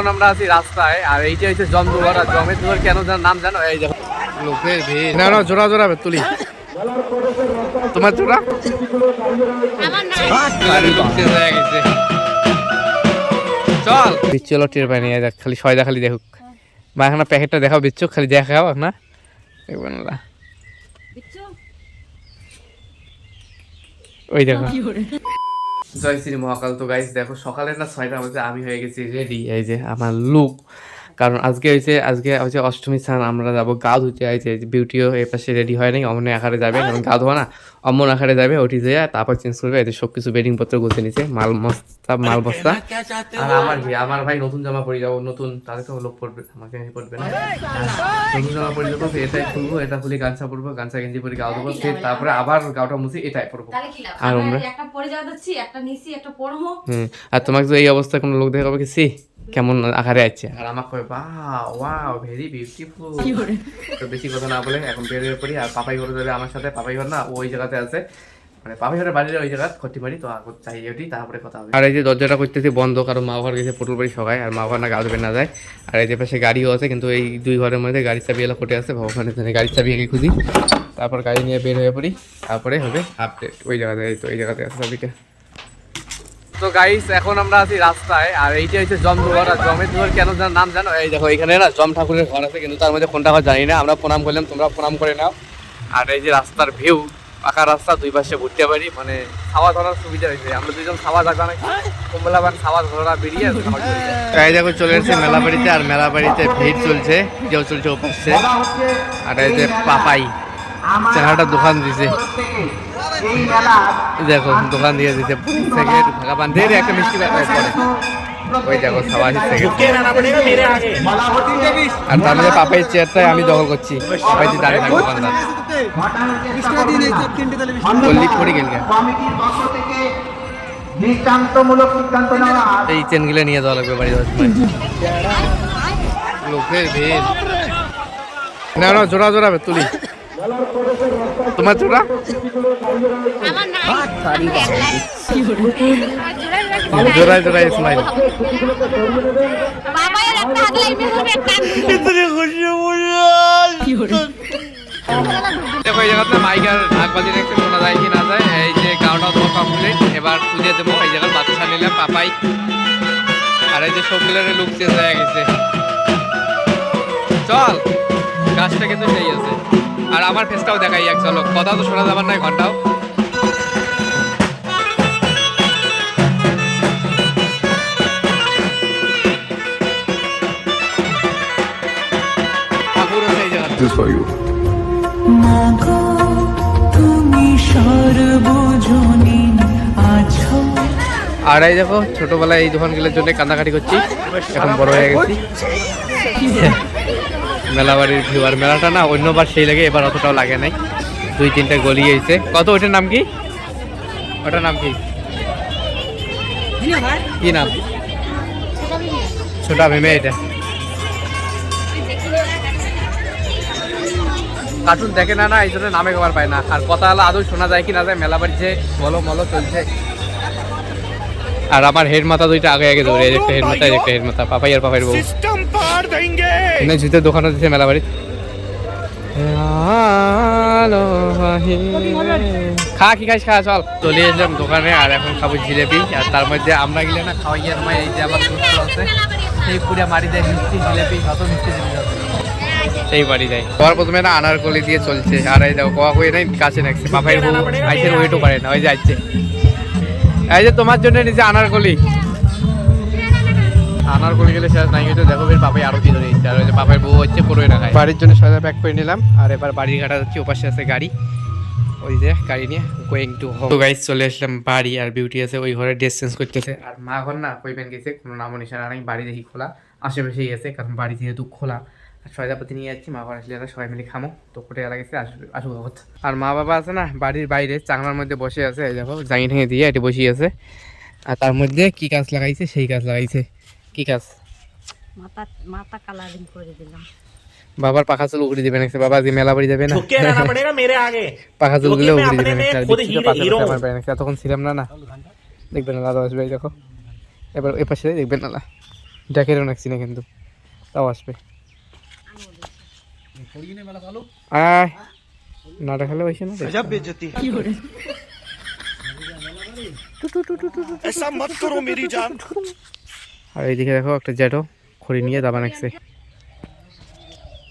এখন আমরা আছি রাস্তায়, আর এইটা হচ্ছে জমদুয়ার। আর জমের দুয়ার কেন নাম জানো? এই দেখো লোকের ভিড়। না না, জোড়া জোড়া তুলি। তোমার জোড়া চল বিচ্ছু টের পাই নিয়ে দেখ, খালি সয়দা খালি দেখুক। মা এখন প্যাকেটটা দেখাও বিচ্ছু, খালি দেখাও না দেখবেন না। ওই দেখো জয় শ্রী মহাকাল। তো গাইস দেখো সকালের না 6টার মধ্যে আমি হয়ে গেছি রেডি। এই যে আমার লুক, কারণ আজকে হচ্ছে অষ্টমী স্নান, আমরা যাবো গা ধুতে। এই যে বিউটিও এর পাশে রেডি হয় নাই, অমন আকারে যাবে, কারণ গা ধোয়া না, অমন আকারে যাবে। ওটি যেয়ে তারপর চেঞ্জ করবে। এদের সব কিছু বেডিং পত্র গুছে নিচ্ছে, মাল বস্তা। আর আমার ভাই নতুন জামা পরে যাবো, নতুন তাদের তো লোক পড়বে, আমাকে পড়বে না। নতুন জামা পরে যাবো, এটাই খুলবো, এটা খুলে গামছা পরবো, গামছা গেঞ্জি পরে গা ধোবো, ফের তারপরে আবার গাওটা মুছি, এটাই পরবো। আর আমরা একটা পরে যাচ্ছি, একটা নিছি, একটা পরবো। আর তোমাকে তো এই অবস্থায় কোনো লোক দেখাবে কি সি কেমন আকারে আছে, আর আমাকে কয় ওয়াও ভেরি বিউটিফুল। তো বেশি কথা না বলে এখন বের হয়ে পড়ি। আর পাপাই ঘরে যাবে আমার সাথে। পাপাই ঘর না ওই জায়গাতে আছে, মানে পাপাই ঘরের বাড়ির ওই জায়গা খটিমারি। তো আগে চাই ওটি, তারপরে কথা হবে। আর এই যে দরজাটা করতেছি বন্ধ, কারণ মা ঘর গেছে পটল বাড়ি সবাই, আর মা ঘর না গা ধুবে না যায়। আর এই যে পাশে গাড়িও আছে, কিন্তু এই দুই ঘরের মধ্যে গাড়ির চাবি এলা ফটে আছে। ভগবানের জন্য গাড়ির চাবি আগে খুঁজি, তারপর গাড়ি নিয়ে বের হয়ে পড়ি, তারপরে হবে আপডেট। ওই জায়গাতে, তো এই জায়গাতে আছে চাবিটা। তো গাইস এখন আমরা আছি রাস্তায়, আর এইটা হচ্ছে জমদুয়ার। আর জমের দুয়ার কেন নাম জানো? এই দেখো এখানে না জম ঠাকুরের ঘর আছে, কিন্তু তার মধ্যে কোনটা ঘর জানি না। আমরা প্রণাম করলাম, তোমরা প্রণাম করে নাও। আর এই যে রাস্তার ভিউ, পাকা রাস্তা, দুই পাশে ঘুরতে পারি, মানে খাওয়া ধরার সুবিধা হয়েছে। আমরা দুজন খাওয়া দাওয়া নাকি কমলাবান খাওয়া ধরা বেরিয়ে এই দেখো চলে এসেছে মেলা বাড়িতে। আর মেলা বাড়িতে ভিড় চলছে, কেউ চলছে ওপাশে। আর এই যে পাপাই চেহারাটা দোকান দিছে, দেখো দোকান দিয়ে দিতে থেকে ঢাকা বান্ধে একটা মিষ্টি পরে। ওই দেখো সবাই আর তার মধ্যে পাপাইয়ের চেয়ারটাই আমি দখল করছি। পাপাই দিয়ে দাঁড়িয়ে থাকবো দোকানদার পড়ে গেল। এই চেনগুলো নিয়ে যাওয়া লাগবে বাড়ি যাওয়ার সময়। লোকের ভিড়। না না, জোড়া জোড়া তুলি। তোমার জোড়া জোড়ায় জোড়ায় স্মাইল। দেখো এই জায়গাতে মাইকার ঢাকবাজি দেখতে শোনা যায় কি না যায়। এই যে গাওটা তো কমপ্লিট, এবার পুজো দেবো। এই জায়গার বাচ্চা নিলাম পাপাই। আর এই যে সবগুলোর লুক চেঞ্জ হয়ে গেছে। চল গাছটা কিন্তু সেই আছে। আর আমার ফেসটাও দেখাই এক চলো, কথা তো শোনা যাবার নয়, ঘন্টাও। আর এই দেখো ছোটবেলায় এই দোকানগুলোর জন্য কান্দাকাটি করছি, এখন বড় হয়ে গেছি। মেলা বাড়ির ভিউ, আর মেলাটা না অন্যবার সেই লাগে, এবার অতটাও লাগে নাই। 2-3টা গলি হয়েছে। কত ওটার নাম কি? ওটার নাম কি কি নাম? ছোটা ভেমে। এটা কার্টুন দেখে না, এই জন্য নামে খবর পায় না। আর কথা হলো আদৌ শোনা যায় কি না যায়। মেলা বাড়ি যে বলো মলো চলছে। আর আমার হেড মাথা দুইটা আগে আগে দৌড়ে, একটা হেড মাথা, একটা হেড মাথা। পাপাই আর পাপাইয়ের বউ জুতের দোকানে দিচ্ছে মেলা বাড়ি। খা কি খাইস খা, চল। চলে এসলাম দোকানে, আর এখন খাবো জিলেপি। আর তার মধ্যে আমরা গেলে না খাওয়াইয়া তোমায় এই যে আমার দুধ আছে, সেই পুরা মারি দেয় মিষ্টি জিলেপি, কত মিষ্টি জিনিস আছে সেই বাড়ি যায়। সবার প্রথমে না আনারকলি দিয়ে চলছে। আর এই দেখো কোয়া হয়ে নাই কাছে নাকছে। পাপাইয়ের বউ আইসের ওয়েটও পারে না, ওই যে আসছে। এই যে তোমার জন্য নিজে আনারকলি। আনারকলি গেলে শেষ নাই হয়তো। দেখো বের পাপাই আরো কি ধরে নিচ্ছে। আর ওই যে পাপাই বউ হচ্ছে পড়ে না খায়। বাড়ির জন্য সয়দা প্যাক করে নিলাম। আর এবার বাড়ি ঘাটা যাচ্ছি, ওপাশে আছে গাড়ি, ওই যে গাড়ি নিয়ে গোয়িং টু হোম। তো গাইস চলে আসলাম বাড়ি। আর বিউটি আছে ওই ঘরে ড্রেস চেঞ্জ করতেছে। আর মা ঘর না কইবেন গেছে, কোনো নামও নিশানা নাই। বাড়ি দেখি খোলা, আশেপাশেই আছে, কারণ বাড়ি যেহেতু খোলা। আর সয়দাপাতি নিয়ে যাচ্ছি, মা ঘর আসলে সবাই মিলে খামো। তো কোটে লাগেছে আসুক। আর মা বাবা আছে না বাড়ির বাইরে চাংলার মধ্যে বসে আছে। এই দেখো জাঙি ঠেঙে দিয়ে এটি বসে আছে। আর তার মধ্যে কি গাছ লাগাইছে, সেই গাছ লাগাইছে। কি গাছ? মাথা কালারিং করে দিলাম। বাবার পাখা চুল উগড়ে দিবেন। বাবা যে মেলা বাড়ি যাবে না, পাখা চুল গুলো উগড়ে দিবেন। তখন ছিলাম না, দেখবেন না দাদা আসবে। দেখো এবার এ পাশে দেখবেন না, ডেকেরও নাকছি না কিন্তু তাও আসবে আয় না দেখালে হয়েছে না আর এইদিকে দেখো একটা জ্যাঠো খড়ি নিয়ে দাবা নাকছে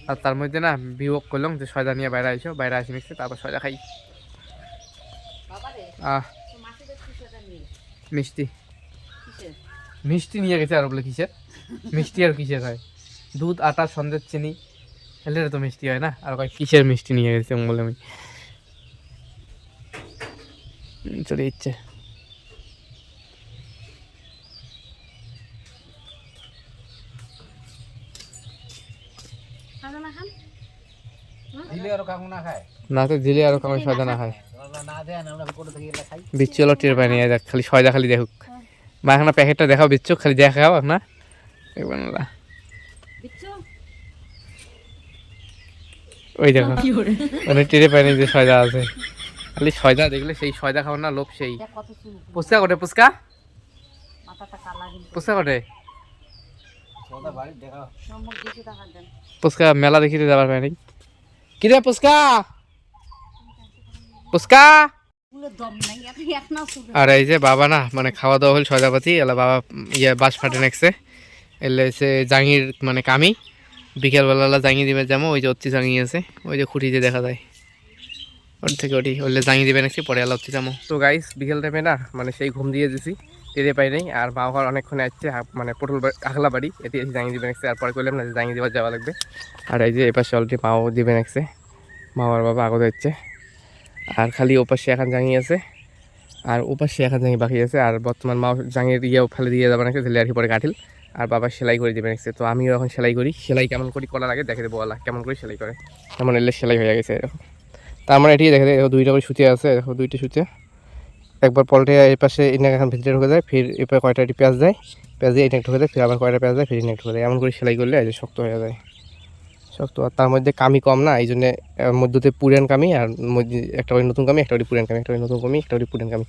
আর তার মধ্যে না বিয়োগ করলাম যে সয়দা নিয়ে বাইরে আইসো বাইরে আসি নিচ্ছে তারপর সয়দা খাই মিষ্টি মিষ্টি নিয়ে গেছে আর বলে কিসের মিষ্টি আর কিসের হয় দুধ আটা সন্দেশ চিনি এলে তো মিষ্টি হয় না আর কয় কিসের মিষ্টি নিয়ে গেছে বলে আমি চলে ইচ্ছে না তো দিলে আরো কামাই সয়দা না খায় বিচ্ছু হলো টের পায় নিয়ে দেখ খালি সয়দা খালি দেখুক বা এখন প্যাকেটটা দেখাও বিচ্ছু খালি দেখাও না দেখবেন না ওই দেখো মানে টেরে পায়নি যে সয়দা আছে খালি সয়দা দেখলে সেই সয়দা খাওয়ার না লোভ সেই পুচকা কোটে পুচকা পুচকা কোটে পুচকা মেলা দেখিতে যাবার পায়নি কিরে পুচকা পুচকা আর এই যে বাবা না মানে খাওয়া দাওয়া হল সয়দাপাতি এলা বাবা ইয়ে বাস ফাটে নেকছে এলে সে জাঙির মানে কামি বিকেলবেলা জাঙি দিবে যেমন ওই যে অতি জাঙি আছে ওই যে খুঁটিতে দেখা যায় ওর থেকে ওটি ওলে জাঙি দিবে নাকি পরে এলা অতি যাবো তো গাইস বিকেল টাইমে না মানে সেই ঘুম দিয়ে দিছি টেরে পাই নাই আর মা ঘর অনেকক্ষণ আসছে মানে পটল আগলা বাড়ি এতে এসে জাঙি দিবে নাকছে আর পরে করলাম না যে জাঙি দেওয়া যাওয়া লাগবে আর এই যে এপাশে অলরেডি মাও দিবে নাকছে মা আর বাবা আগত হচ্ছে আর খালি ওপাশে এখন জাঙি আছে আর ওপাশে এখন জাঙি বাকি আছে আর বর্তমান মা জাঙির ইয়েও ফেলে দিয়ে যাবে নাকি দিলে আর কি পরে কাঠিল আর বাবা সেলাই করে দেবে নাকছে তো আমিও এখন সেলাই করি সেলাই কেমন করি করা লাগে দেখে দেবো ওলা কেমন করে সেলাই করে এমন এলে সেলাই হয়ে গেছে এরকম তার মানে এটি দেখে দেখো দুইটা করে সুতি আছে দেখো দুইটা সুতি একবার পলটে এই পাশে ইনাক এখন ভিতরে ঢুকে যায় ফির এরপর কয়টা পেঁয়াজ দেয় পেঁয়াজ দিয়ে ইনাক ঢুকে দেয় ফির আবার কয়টা পেঁয়াজ দেয় ফির ইনাক ঢুকে দেয় এমন করে সেলাই করলে এই যে শক্ত হয়ে যায় শক্ত আর তার মধ্যে কামি কম না এই জন্যে মধ্যতে পুরান কামি আর মধ্যে একটা ওই নতুন কামি একটা ওই পুরান কামি একটা ওই নতুন কামি একটা ওই পুরান কামি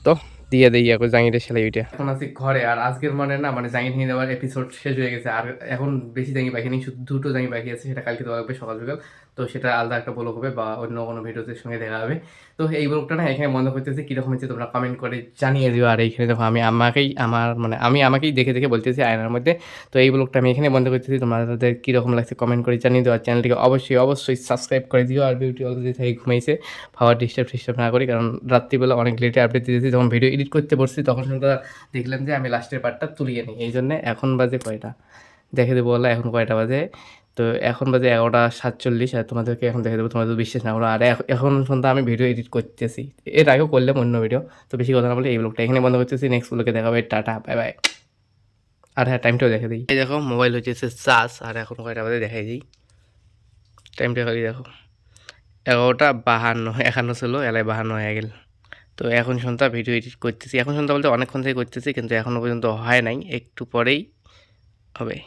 তো দিয়ে দেই এখন জাঙিটা সেলাই ওইটা এখন আছি ঘরে আর আজকের মানে না মানে জাঙি নিয়ে দেওয়ার এপিসোড শেষ হয়ে গেছে আর এখন বেশি জাঙি বাকি নেই শুধু দুটো জাঙি বাকি আছে সেটা কালকে দেওয়া হবে সকাল বিকাল তো সেটা আলাদা একটা ব্লগ হবে বা অন্য কোনো ভিডিওতে সঙ্গে দেখা হবে তো এই ব্লগটা না এখানে বন্ধ করতেছি কীরকম হচ্ছে তোমরা কমেন্ট করে জানিয়ে দিও আর এইখানে দেখো আমি আমাকেই দেখে দেখে বলতেছি আয়নার মধ্যে তো এই ব্লগটা আমি এখানে বন্ধ করতেছি তোমাদের কীরকম লাগছে কমেন্ট করে জানিয়ে দিও আর চ্যানেলটিকে অবশ্যই সাবস্ক্রাইব করে দিও আর বিউটি অলরেডি থেকে ঘুমাইছে পাওয়ার ডিস্টার্ব না করি কারণ রাত্রিবেলা অনেক লেটে আপডেট দিয়েছি যখন ভিডিও এডিট করতে বসছি তখন তোমরা দেখলাম যে আমি লাস্টের পার্টটা তুলিয়ে নিই এই জন্যে এখন বাজে কয়টা দেখে দেবো বলা এখন কয়টা বাজে তো এখন বাজে 11:47 আর তোমাদেরকে এখন দেখে দেবো তোমাদের বিশ্বাস না করো আর এখন পর্যন্ত আমি ভিডিও এডিট করতেছি এর আগেও করলাম অন্য ভিডিও তো বেশি কথা না বলে এই ব্লগটা এখানে বন্ধ করতেছি নেক্সট ব্লগে দেখা হবে টাটা বাই বাই আর হ্যাঁ টাইমটাও দেখে দিই এই দেখো মোবাইল হচ্ছে চার্জ আর এখন কয়টা বাজে দেখাই দিই টাইমটা খালি দেখো 11:52 ছিল এলাকায় 52 হয়ে গেল তো এখন সন্ধ্যা ভিডিও এডিট করতেছি এখন সন্ধ্যা বলতে অনেকক্ষণ থেকে করতেছি কিন্তু এখনও পর্যন্ত হয় নাই একটু পরেই হবে